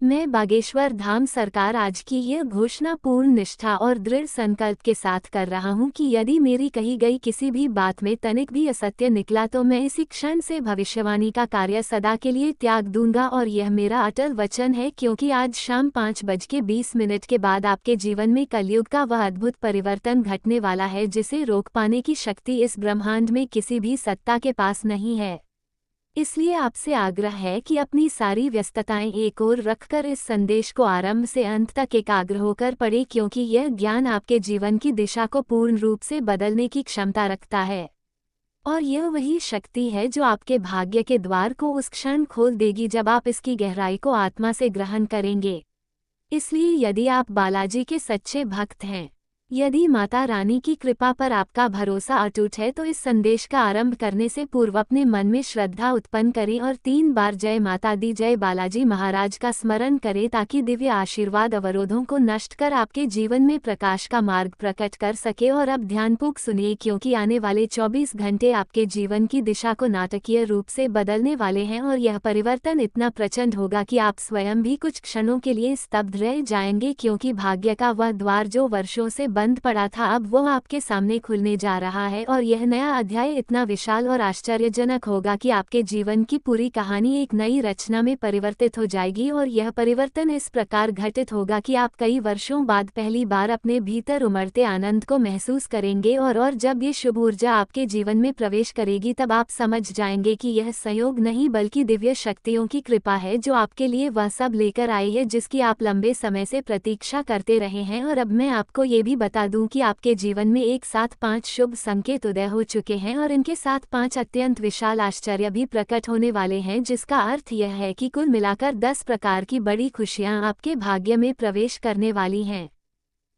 मैं बागेश्वर धाम सरकार आज की यह घोषणा पूर्ण निष्ठा और दृढ़ संकल्प के साथ कर रहा हूं कि यदि मेरी कही गई किसी भी बात में तनिक भी असत्य निकला तो मैं इसी क्षण से भविष्यवाणी का कार्य सदा के लिए त्याग दूंगा। और यह मेरा अटल वचन है, क्योंकि आज शाम 5:20 के बाद आपके जीवन में कलयुग का वह अद्भुत परिवर्तन घटने वाला है जिसे रोक पाने की शक्ति इस ब्रह्मांड में किसी भी सत्ता के पास नहीं है। इसलिए आपसे आग्रह है कि अपनी सारी व्यस्तताएं एक ओर रखकर इस संदेश को आरंभ से अंत तक एकाग्र होकर पढ़ें, क्योंकि यह ज्ञान आपके जीवन की दिशा को पूर्ण रूप से बदलने की क्षमता रखता है। और यह वही शक्ति है जो आपके भाग्य के द्वार को उस क्षण खोल देगी जब आप इसकी गहराई को आत्मा से ग्रहण करेंगे। इसलिए यदि आप बालाजी के सच्चे भक्त हैं, यदि माता रानी की कृपा पर आपका भरोसा अटूट है, तो इस संदेश का आरंभ करने से पूर्व अपने मन में श्रद्धा उत्पन्न करें और 3 बार जय माता दी जय बालाजी महाराज का स्मरण करें, ताकि दिव्य आशीर्वाद अवरोधों को नष्ट कर आपके जीवन में प्रकाश का मार्ग प्रकट कर सके। और अब ध्यानपूर्वक सुनिए, क्योंकि आने वाले 24 घंटे आपके जीवन की दिशा को नाटकीय रूप से बदलने वाले हैं और यह परिवर्तन इतना प्रचंड होगा कि आप स्वयं भी कुछ क्षणों के लिए स्तब्ध रह जाएंगे, क्योंकि भाग्य का वह द्वार जो वर्षों से बंद पड़ा था अब वो आपके सामने खुलने जा रहा है। और यह नया अध्याय इतना विशाल और आश्चर्यजनक होगा कि आपके जीवन की पूरी कहानी एक नई रचना में परिवर्तित हो जाएगी। और यह परिवर्तन इस प्रकार घटित होगा कि आप कई वर्षों बाद पहली बार अपने भीतर उमड़ते आनंद को महसूस करेंगे। और जब ये शुभ ऊर्जा आपके जीवन में प्रवेश करेगी तब आप समझ जाएंगे कि यह संयोग नहीं बल्कि दिव्य शक्तियों की कृपा है जो आपके लिए वह सब लेकर आई है जिसकी आप लंबे समय से प्रतीक्षा करते रहे हैं। और अब मैं आपको ये भी बता दूं कि आपके जीवन में एक साथ 5 शुभ संकेत उदय हो चुके हैं और इनके साथ 5 अत्यंत विशाल आश्चर्य भी प्रकट होने वाले हैं, जिसका अर्थ यह है कि कुल मिलाकर 10 प्रकार की बड़ी खुशियां आपके भाग्य में प्रवेश करने वाली हैं।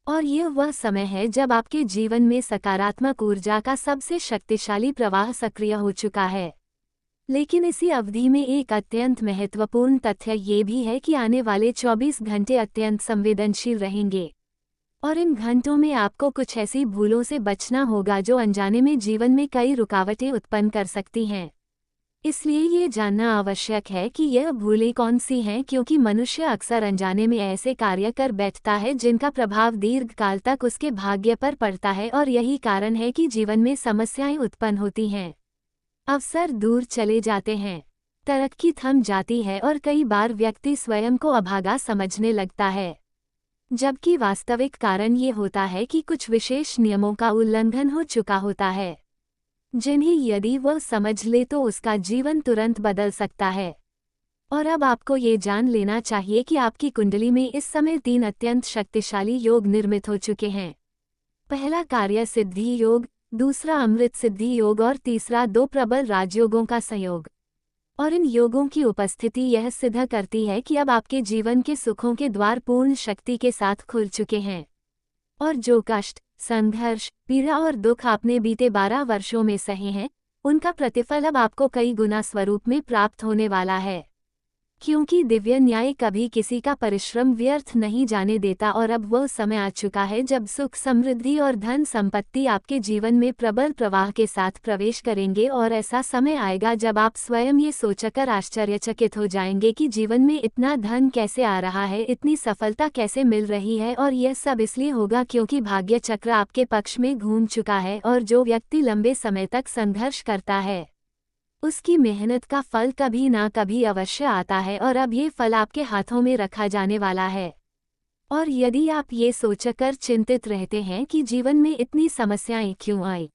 और यह वह समय है जब आपके जीवन में सकारात्मक ऊर्जा का सबसे शक्तिशाली प्रवाह सक्रिय हो चुका है। लेकिन इसी अवधि में एक अत्यंत महत्वपूर्ण तथ्य ये भी है कि आने वाले 24 घंटे अत्यंत संवेदनशील रहेंगे। और इन घंटों में आपको कुछ ऐसी भूलों से बचना होगा जो अनजाने में जीवन में कई रुकावटें उत्पन्न कर सकती हैं। इसलिए ये जानना आवश्यक है कि यह भूलें कौन सी हैं, क्योंकि मनुष्य अक्सर अनजाने में ऐसे कार्य कर बैठता है जिनका प्रभाव दीर्घकाल तक उसके भाग्य पर पड़ता है। और यही कारण है कि जीवन में समस्याएं उत्पन्न होती हैं, अवसर दूर चले जाते हैं, तरक्की थम जाती है और कई बार व्यक्ति स्वयं को अभागा समझने लगता है। जबकि वास्तविक कारण ये होता है कि कुछ विशेष नियमों का उल्लंघन हो चुका होता है, जिन्हें यदि वह समझ ले तो उसका जीवन तुरंत बदल सकता है। और अब आपको ये जान लेना चाहिए कि आपकी कुंडली में इस समय 3 अत्यंत शक्तिशाली योग निर्मित हो चुके हैं। पहला कार्य सिद्धि योग, दूसरा अमृत सिद्धि योग और तीसरा 2 प्रबल राजयोगों का संयोग। और इन योगों की उपस्थिति यह सिद्ध करती है कि अब आपके जीवन के सुखों के द्वार पूर्ण शक्ति के साथ खुल चुके हैं। और जो कष्ट, संघर्ष, पीड़ा और दुख आपने बीते 12 वर्षों में सहे हैं, उनका प्रतिफल अब आपको कई गुना स्वरूप में प्राप्त होने वाला है। क्योंकि दिव्य न्याय कभी किसी का परिश्रम व्यर्थ नहीं जाने देता। और अब वह समय आ चुका है जब सुख, समृद्धि और धन संपत्ति आपके जीवन में प्रबल प्रवाह के साथ प्रवेश करेंगे। और ऐसा समय आएगा जब आप स्वयं ये सोचकर आश्चर्यचकित हो जाएंगे कि जीवन में इतना धन कैसे आ रहा है, इतनी सफलता कैसे मिल रही है। और यह सब इसलिए होगा क्योंकि भाग्य चक्र आपके पक्ष में घूम चुका है। और जो व्यक्ति लंबे समय तक संघर्ष करता है, उसकी मेहनत का फल कभी ना कभी अवश्य आता है। और अब ये फल आपके हाथों में रखा जाने वाला है। और यदि आप ये सोचकर चिंतित रहते हैं कि जीवन में इतनी समस्याएं क्यों आई,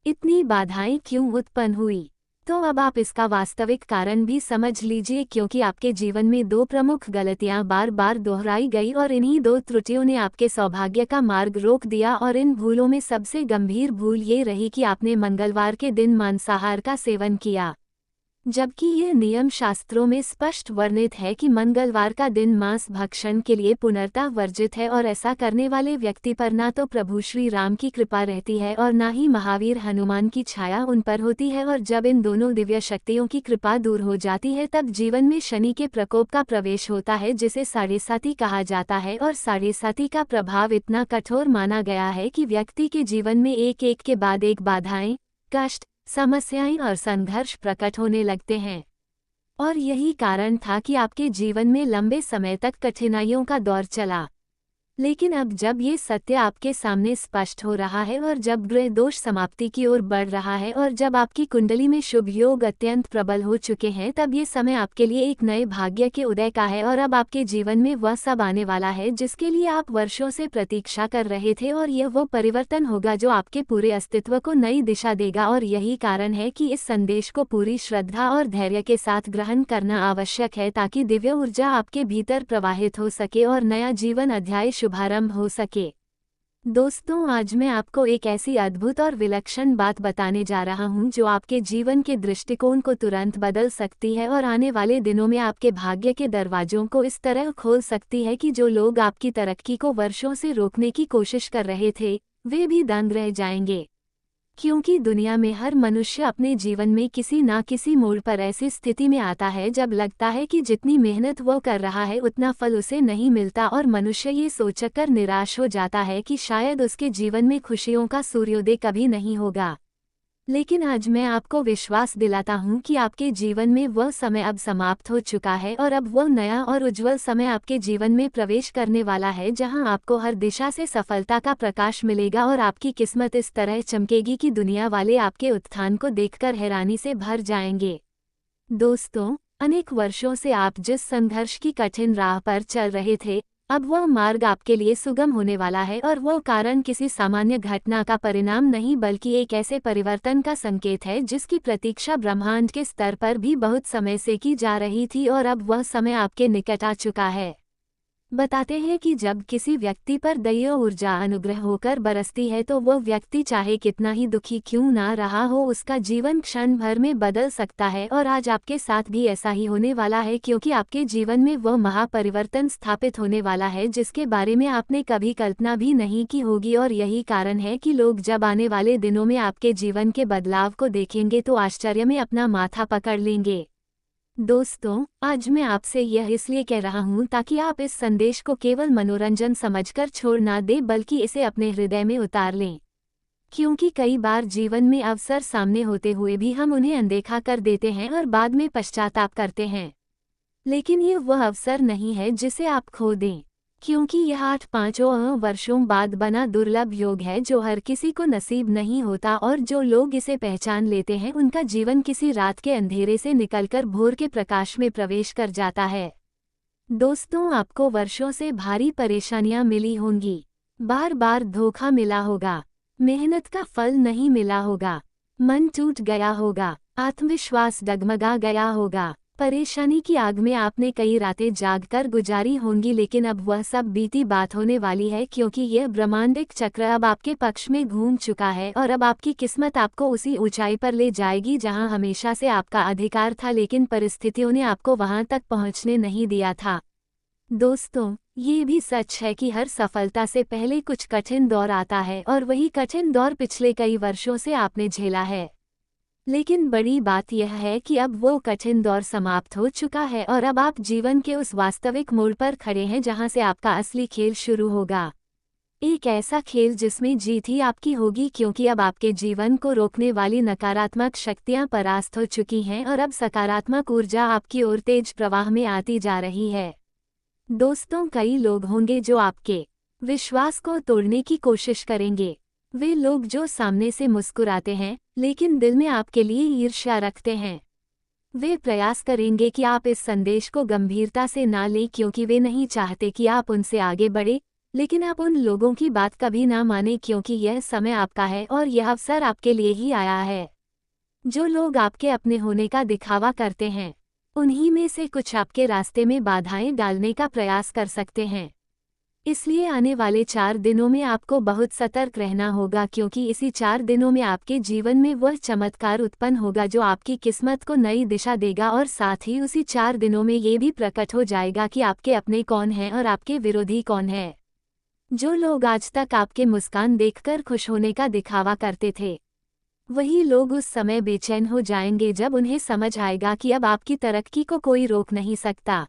इतनी बाधाएं क्यों उत्पन्न हुई, तो अब आप इसका वास्तविक कारण भी समझ लीजिए। क्योंकि आपके जीवन में 2 प्रमुख गलतियां बार बार दोहराई गई और इन्हीं 2 त्रुटियों ने आपके सौभाग्य का मार्ग रोक दिया। और इन भूलों में सबसे गंभीर भूल ये रही कि आपने मंगलवार के दिन मांसाहार का सेवन किया, जबकि यह नियम शास्त्रों में स्पष्ट वर्णित है कि मंगलवार का दिन मांस भक्षण के लिए पूर्णतः वर्जित है। और ऐसा करने वाले व्यक्ति पर ना तो प्रभु श्री राम की कृपा रहती है और ना ही महावीर हनुमान की छाया उन पर होती है। और जब इन दोनों दिव्य शक्तियों की कृपा दूर हो जाती है तब जीवन में शनि के प्रकोप का प्रवेश होता है, जिसे साढ़े साती कहा जाता है। और साढ़े साती का प्रभाव इतना कठोर माना गया है कि व्यक्ति के जीवन में एक एक के बाद एक बाधाएं, कष्ट, समस्याएं और संघर्ष प्रकट होने लगते हैं। और यही कारण था कि आपके जीवन में लंबे समय तक कठिनाइयों का दौर चला। लेकिन अब जब ये सत्य आपके सामने स्पष्ट हो रहा है और जब ग्रह दोष समाप्ति की ओर बढ़ रहा है और जब आपकी कुंडली में शुभ योग अत्यंत प्रबल हो चुके हैं, तब ये समय आपके लिए एक नए भाग्य के उदय का है और अब आपके जीवन में वह सब आने वाला है जिसके लिए आप वर्षों से प्रतीक्षा कर रहे थे। और यह वो परिवर्तन होगा जो आपके पूरे अस्तित्व को नई दिशा देगा। और यही कारण है कि इस संदेश को पूरी श्रद्धा और धैर्य के साथ ग्रहण करना आवश्यक है, ताकि दिव्य ऊर्जा आपके भीतर प्रवाहित हो सके और नया जीवन अध्याय शुभारंभ हो सके। दोस्तों, आज मैं आपको एक ऐसी अद्भुत और विलक्षण बात बताने जा रहा हूं जो आपके जीवन के दृष्टिकोण को तुरंत बदल सकती है और आने वाले दिनों में आपके भाग्य के दरवाजों को इस तरह खोल सकती है कि जो लोग आपकी तरक्की को वर्षों से रोकने की कोशिश कर रहे थे, वे भी दंग रह जाएंगे। क्योंकि दुनिया में हर मनुष्य अपने जीवन में किसी ना किसी मोड़ पर ऐसी स्थिति में आता है जब लगता है कि जितनी मेहनत वो कर रहा है उतना फल उसे नहीं मिलता, और मनुष्य ये सोचकर निराश हो जाता है कि शायद उसके जीवन में खुशियों का सूर्योदय कभी नहीं होगा। लेकिन आज मैं आपको विश्वास दिलाता हूँ कि आपके जीवन में वह समय अब समाप्त हो चुका है और अब वह नया और उज्जवल समय आपके जीवन में प्रवेश करने वाला है, जहां आपको हर दिशा से सफलता का प्रकाश मिलेगा और आपकी किस्मत इस तरह चमकेगी कि दुनिया वाले आपके उत्थान को देखकर हैरानी से भर जाएंगे। दोस्तों, अनेक वर्षों से आप जिस संघर्ष की कठिन राह पर चल रहे थे, अब वह मार्ग आपके लिए सुगम होने वाला है, और वह कारण किसी सामान्य घटना का परिणाम नहीं बल्कि एक ऐसे परिवर्तन का संकेत है जिसकी प्रतीक्षा ब्रह्मांड के स्तर पर भी बहुत समय से की जा रही थी, और अब वह समय आपके निकट आ चुका है। बताते हैं कि जब किसी व्यक्ति पर दैवीय ऊर्जा अनुग्रह होकर बरसती है तो वह व्यक्ति चाहे कितना ही दुखी क्यों ना रहा हो, उसका जीवन क्षण भर में बदल सकता है। और आज आपके साथ भी ऐसा ही होने वाला है, क्योंकि आपके जीवन में वह महापरिवर्तन स्थापित होने वाला है जिसके बारे में आपने कभी कल्पना भी नहीं की होगी। और यही कारण है कि लोग जब आने वाले दिनों में आपके जीवन के बदलाव को देखेंगे तो आश्चर्य में अपना माथा पकड़ लेंगे। दोस्तों, आज मैं आपसे यह इसलिए कह रहा हूँ ताकि आप इस संदेश को केवल मनोरंजन समझकर छोड़ ना दें, बल्कि इसे अपने हृदय में उतार लें। क्योंकि कई बार जीवन में अवसर सामने होते हुए भी हम उन्हें अनदेखा कर देते हैं और बाद में पश्चाताप करते हैं। लेकिन ये वह अवसर नहीं है जिसे आप खो दें, क्योंकि यह 8-5 वर्षों बाद बना दुर्लभ योग है जो हर किसी को नसीब नहीं होता, और जो लोग इसे पहचान लेते हैं उनका जीवन किसी रात के अंधेरे से निकलकर भोर के प्रकाश में प्रवेश कर जाता है। दोस्तों, आपको वर्षों से भारी परेशानियां मिली होंगी, बार बार धोखा मिला होगा, मेहनत का फल नहीं मिला होगा, मन टूट गया होगा, आत्मविश्वास डगमगा गया होगा, परेशानी की आग में आपने कई रातें जागकर गुजारी होंगी। लेकिन अब वह सब बीती बात होने वाली है, क्योंकि यह ब्रह्मांडिक चक्र अब आपके पक्ष में घूम चुका है और अब आपकी किस्मत आपको उसी ऊंचाई पर ले जाएगी जहां हमेशा से आपका अधिकार था, लेकिन परिस्थितियों ने आपको वहां तक पहुंचने नहीं दिया था। दोस्तों, ये भी सच है कि हर सफलता से पहले कुछ कठिन दौर आता है, और वही कठिन दौर पिछले कई वर्षों से आपने झेला है। लेकिन बड़ी बात यह है कि अब वो कठिन दौर समाप्त हो चुका है और अब आप जीवन के उस वास्तविक मोड़ पर खड़े हैं जहां से आपका असली खेल शुरू होगा। एक ऐसा खेल जिसमें जीत ही आपकी होगी, क्योंकि अब आपके जीवन को रोकने वाली नकारात्मक शक्तियां परास्त हो चुकी हैं और अब सकारात्मक ऊर्जा आपकी ओर तेज प्रवाह में आती जा रही है। दोस्तों, कई लोग होंगे जो आपके विश्वास को तोड़ने की कोशिश करेंगे। वे लोग जो सामने से मुस्कुराते हैं लेकिन दिल में आपके लिए ईर्ष्या रखते हैं। वे प्रयास करेंगे कि आप इस संदेश को गंभीरता से ना लें, क्योंकि वे नहीं चाहते कि आप उनसे आगे बढ़े। लेकिन आप उन लोगों की बात कभी ना माने, क्योंकि यह समय आपका है और यह अवसर आपके लिए ही आया है। जो लोग आपके अपने होने का दिखावा करते हैं, उन्हीं में से कुछ आपके रास्ते में बाधाएं डालने का प्रयास कर सकते हैं। इसलिए आने वाले 4 दिनों में आपको बहुत सतर्क रहना होगा, क्योंकि इसी 4 दिनों में आपके जीवन में वह चमत्कार उत्पन्न होगा जो आपकी किस्मत को नई दिशा देगा, और साथ ही उसी 4 दिनों में ये भी प्रकट हो जाएगा कि आपके अपने कौन हैं और आपके विरोधी कौन है। जो लोग आज तक आपके मुस्कान देखकर खुश होने का दिखावा करते थे, वही लोग उस समय बेचैन हो जाएंगे जब उन्हें समझ आएगा कि अब आपकी तरक्की को कोई रोक नहीं सकता।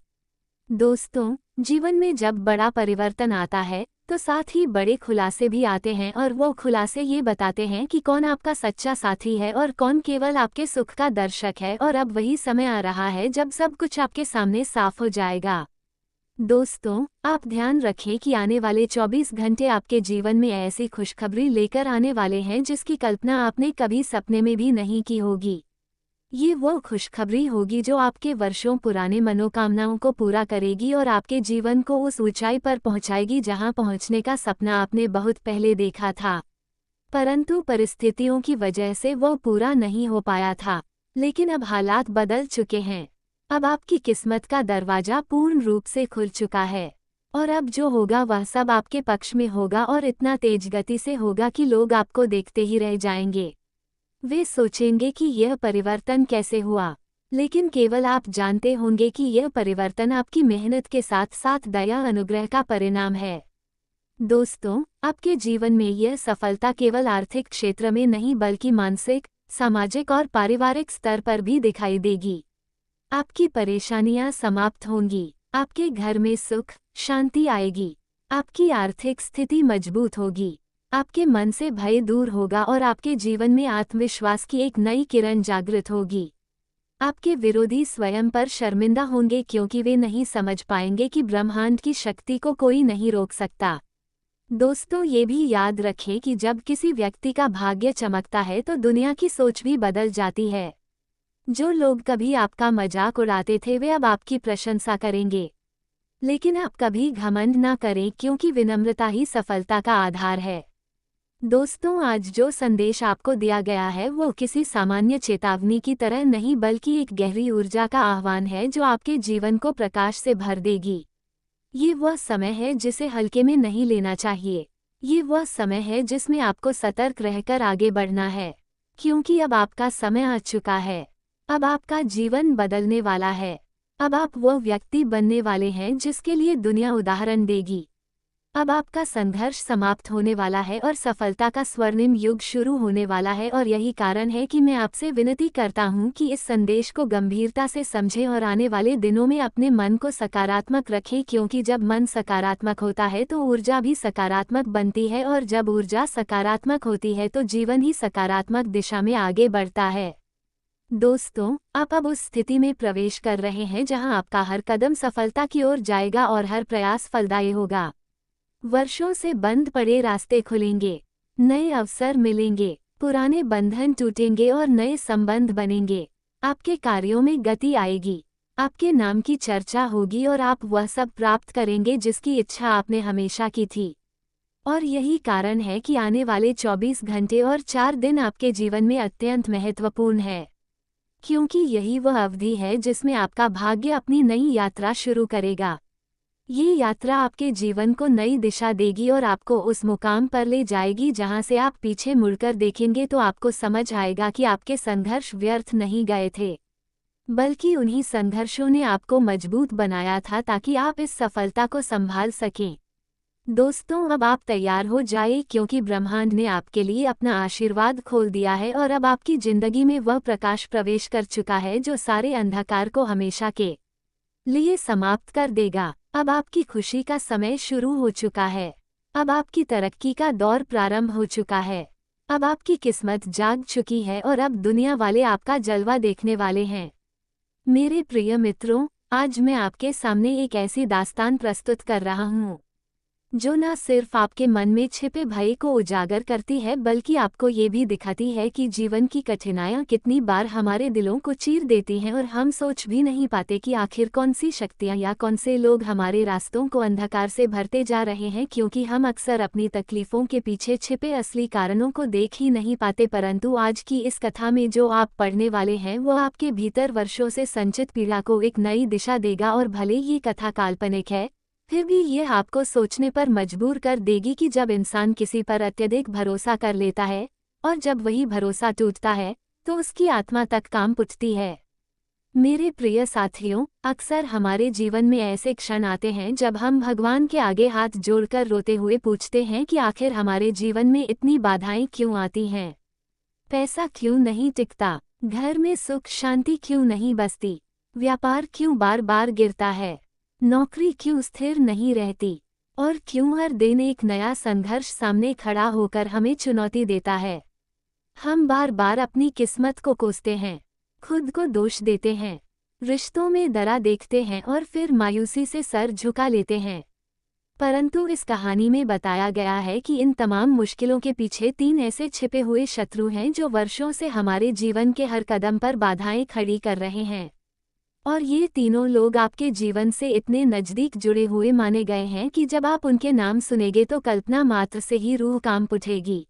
दोस्तों, जीवन में जब बड़ा परिवर्तन आता है तो साथ ही बड़े खुलासे भी आते हैं और वो खुलासे ये बताते हैं कि कौन आपका सच्चा साथी है और कौन केवल आपके सुख का दर्शक है। और अब वही समय आ रहा है जब सब कुछ आपके सामने साफ हो जाएगा। दोस्तों, आप ध्यान रखें कि आने वाले 24 घंटे आपके जीवन में ऐसी खुशखबरी लेकर आने वाले हैं जिसकी कल्पना आपने कभी सपने में भी नहीं की होगी। ये वो खुशखबरी होगी जो आपके वर्षों पुराने मनोकामनाओं को पूरा करेगी और आपके जीवन को उस ऊंचाई पर पहुंचाएगी जहां पहुंचने का सपना आपने बहुत पहले देखा था, परंतु परिस्थितियों की वजह से वो पूरा नहीं हो पाया था। लेकिन अब हालात बदल चुके हैं। अब आपकी किस्मत का दरवाजा पूर्ण रूप से खुल चुका है और अब जो होगा वह सब आपके पक्ष में होगा और इतना तेज गति से होगा कि लोग आपको देखते ही रह जाएंगे। वे सोचेंगे कि यह परिवर्तन कैसे हुआ, लेकिन केवल आप जानते होंगे कि यह परिवर्तन आपकी मेहनत के साथ साथ दया अनुग्रह का परिणाम है। दोस्तों, आपके जीवन में यह सफलता केवल आर्थिक क्षेत्र में नहीं बल्कि मानसिक, सामाजिक और पारिवारिक स्तर पर भी दिखाई देगी। आपकी परेशानियां समाप्त होंगी, आपके घर में सुख, शांति आएगी, आपकी आर्थिक स्थिति मजबूत होगी, आपके मन से भय दूर होगा और आपके जीवन में आत्मविश्वास की एक नई किरण जागृत होगी। आपके विरोधी स्वयं पर शर्मिंदा होंगे क्योंकि वे नहीं समझ पाएंगे कि ब्रह्मांड की शक्ति को कोई नहीं रोक सकता। दोस्तों, ये भी याद रखें कि जब किसी व्यक्ति का भाग्य चमकता है तो दुनिया की सोच भी बदल जाती है। जो लोग कभी आपका मजाक उड़ाते थे वे अब आपकी प्रशंसा करेंगे। लेकिन आप कभी घमंड ना करें क्योंकि विनम्रता ही सफलता का आधार है। दोस्तों, आज जो संदेश आपको दिया गया है वो किसी सामान्य चेतावनी की तरह नहीं बल्कि एक गहरी ऊर्जा का आह्वान है जो आपके जीवन को प्रकाश से भर देगी। ये वह समय है जिसे हल्के में नहीं लेना चाहिए। ये वह समय है जिसमें आपको सतर्क रहकर आगे बढ़ना है, क्योंकि अब आपका समय आ चुका है। अब आपका जीवन बदलने वाला है। अब आप वो व्यक्ति बनने वाले हैं जिसके लिए दुनिया उदाहरण देगी। अब आपका संघर्ष समाप्त होने वाला है और सफलता का स्वर्णिम युग शुरू होने वाला है। और यही कारण है कि मैं आपसे विनती करता हूं कि इस संदेश को गंभीरता से समझें और आने वाले दिनों में अपने मन को सकारात्मक रखें, क्योंकि जब मन सकारात्मक होता है तो ऊर्जा भी सकारात्मक बनती है और जब ऊर्जा सकारात्मक होती है तो जीवन ही सकारात्मक दिशा में आगे बढ़ता है। दोस्तों, आप अब उस स्थिति में प्रवेश कर रहे हैं जहां आपका हर कदम सफलता की ओर जाएगा और हर प्रयास फलदायी होगा। वर्षों से बंद पड़े रास्ते खुलेंगे, नए अवसर मिलेंगे, पुराने बंधन टूटेंगे और नए संबंध बनेंगे। आपके कार्यों में गति आएगी, आपके नाम की चर्चा होगी और आप वह सब प्राप्त करेंगे जिसकी इच्छा आपने हमेशा की थी। और यही कारण है कि आने वाले 24 घंटे और 4 दिन आपके जीवन में अत्यंत महत्वपूर्ण है, क्योंकि यही वह अवधि है जिसमें आपका भाग्य अपनी नई यात्रा शुरू करेगा। ये यात्रा आपके जीवन को नई दिशा देगी और आपको उस मुकाम पर ले जाएगी जहां से आप पीछे मुड़कर देखेंगे तो आपको समझ आएगा कि आपके संघर्ष व्यर्थ नहीं गए थे, बल्कि उन्हीं संघर्षों ने आपको मजबूत बनाया था ताकि आप इस सफलता को संभाल सकें। दोस्तों, अब आप तैयार हो जाए क्योंकि ब्रह्मांड ने आपके लिए अपना आशीर्वाद खोल दिया है और अब आपकी जिंदगी में वह प्रकाश प्रवेश कर चुका है जो सारे अंधकार को हमेशा के लिए समाप्त कर देगा। अब आपकी खुशी का समय शुरू हो चुका है। अब आपकी तरक्की का दौर प्रारंभ हो चुका है। अब आपकी किस्मत जाग चुकी है और अब दुनिया वाले आपका जलवा देखने वाले हैं। मेरे प्रिय मित्रों, आज मैं आपके सामने एक ऐसी दास्तान प्रस्तुत कर रहा हूँ जो न सिर्फ आपके मन में छिपे भय को उजागर करती है बल्कि आपको ये भी दिखाती है कि जीवन की कठिनाइयाँ कितनी बार हमारे दिलों को चीर देती हैं और हम सोच भी नहीं पाते कि आखिर कौन सी शक्तियाँ या कौन से लोग हमारे रास्तों को अंधकार से भरते जा रहे हैं, क्योंकि हम अक्सर अपनी तकलीफों के पीछे छिपे असली कारणों को देख ही नहीं पाते। परंतु आज की इस कथा में जो आप पढ़ने वाले हैं वो आपके भीतर वर्षों से संचित पीड़ा को एक नई दिशा देगा। और भले ये कथा काल्पनिक है, फिर भी यह आपको सोचने पर मजबूर कर देगी कि जब इंसान किसी पर अत्यधिक भरोसा कर लेता है और जब वही भरोसा टूटता है तो उसकी आत्मा तक कांप उठती है। मेरे प्रिय साथियों, अक्सर हमारे जीवन में ऐसे क्षण आते हैं जब हम भगवान के आगे हाथ जोड़कर रोते हुए पूछते हैं कि आखिर हमारे जीवन में इतनी बाधाएं क्यों आती हैं? पैसा क्यों नहीं टिकता? घर में सुख शांति क्यों नहीं बसती? व्यापार क्यों बार बार गिरता है? नौकरी क्यों स्थिर नहीं रहती? और क्यों हर दिन एक नया संघर्ष सामने खड़ा होकर हमें चुनौती देता है। हम बार बार अपनी किस्मत को कोसते हैं, खुद को दोष देते हैं, रिश्तों में दरार देखते हैं और फिर मायूसी से सर झुका लेते हैं। परंतु इस कहानी में बताया गया है कि इन तमाम मुश्किलों के पीछे 3 ऐसे छिपे हुए शत्रु हैं जो वर्षों से हमारे जीवन के हर कदम पर बाधाएं खड़ी कर रहे हैं। और ये तीनों लोग आपके जीवन से इतने नज़दीक जुड़े हुए माने गए हैं कि जब आप उनके नाम सुनेंगे तो कल्पना मात्र से ही रूह कांप उठेगी।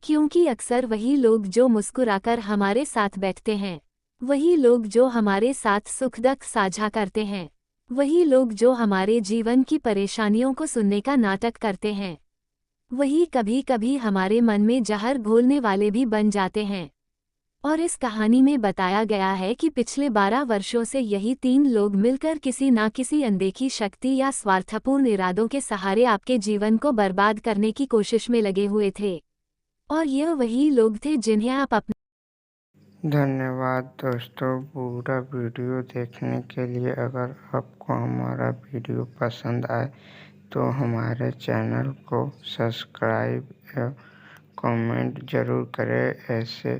क्योंकि अक्सर वही लोग जो मुस्कुराकर हमारे साथ बैठते हैं, वही लोग जो हमारे साथ सुख-दुख साझा करते हैं, वही लोग जो हमारे जीवन की परेशानियों को सुनने का नाटक करते हैं, वही कभी-कभी हमारे मन में जहर घोलने वाले भी बन जाते हैं। और इस कहानी में बताया गया है कि पिछले 12 वर्षों से यही 3 लोग मिलकर किसी ना किसी अनदेखी शक्ति या स्वार्थपूर्ण इरादों के सहारे आपके जीवन को बर्बाद करने की कोशिश में लगे हुए थे। और यह वही लोग थे जिन्हें आप अपने धन्यवाद दोस्तों पूरा वीडियो देखने के लिए। अगर आपको हमारा वीडियो पसंद आए तो हमारे चैनल को सब्सक्राइब या कमेंट ज़रूर करें। ऐसे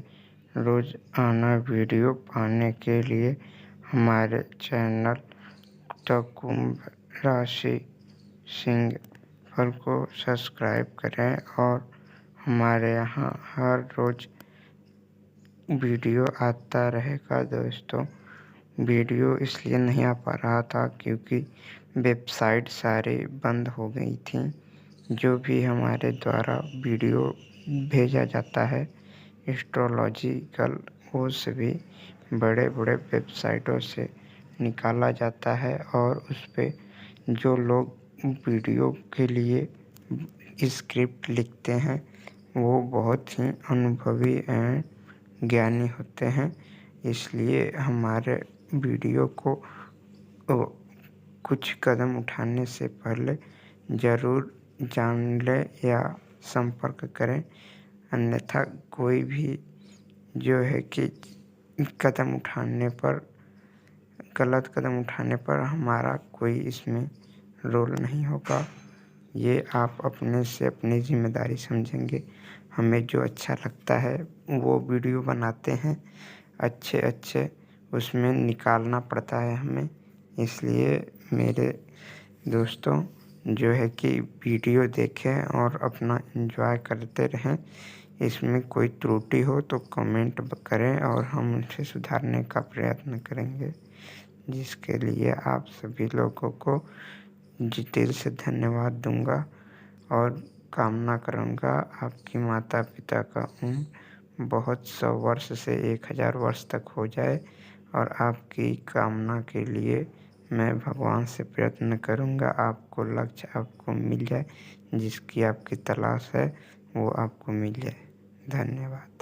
रोज़ाना वीडियो पाने के लिए हमारे चैनल कुंभ राशि सिंह पर को सब्सक्राइब करें। और हमारे यहाँ हर रोज़ वीडियो आता रहेगा दोस्तों। वीडियो इसलिए नहीं आ पा रहा था क्योंकि वेबसाइट सारी बंद हो गई थी। जो भी हमारे द्वारा वीडियो भेजा जाता है एस्ट्रोलॉजिकल, वो सभी बड़े बड़े वेबसाइटों से निकाला जाता है। और उस पे जो लोग वीडियो के लिए स्क्रिप्ट लिखते हैं वो बहुत ही अनुभवी एंड ज्ञानी होते हैं। इसलिए हमारे वीडियो को कुछ कदम उठाने से पहले ज़रूर जान लें या संपर्क करें। अन्यथा कोई भी जो है कि गलत कदम उठाने पर हमारा कोई इसमें रोल नहीं होगा। ये आप अपने से अपनी जिम्मेदारी समझेंगे। हमें जो अच्छा लगता है वो वीडियो बनाते हैं, अच्छे उसमें निकालना पड़ता है हमें। इसलिए मेरे दोस्तों जो है कि वीडियो देखें और अपना एंजॉय करते रहें। इसमें कोई त्रुटि हो तो कमेंट करें और हम उसे सुधारने का प्रयत्न करेंगे, जिसके लिए आप सभी लोगों को दिल से धन्यवाद दूंगा। और कामना करूंगा आपकी माता पिता का उम्र बहुत 100 वर्ष से 1000 वर्ष तक हो जाए। और आपकी कामना के लिए मैं भगवान से प्रयत्न करूंगा आपको लक्ष्य आपको मिल जाए, जिसकी आपकी तलाश है वो आपको मिल जाए। धन्यवाद।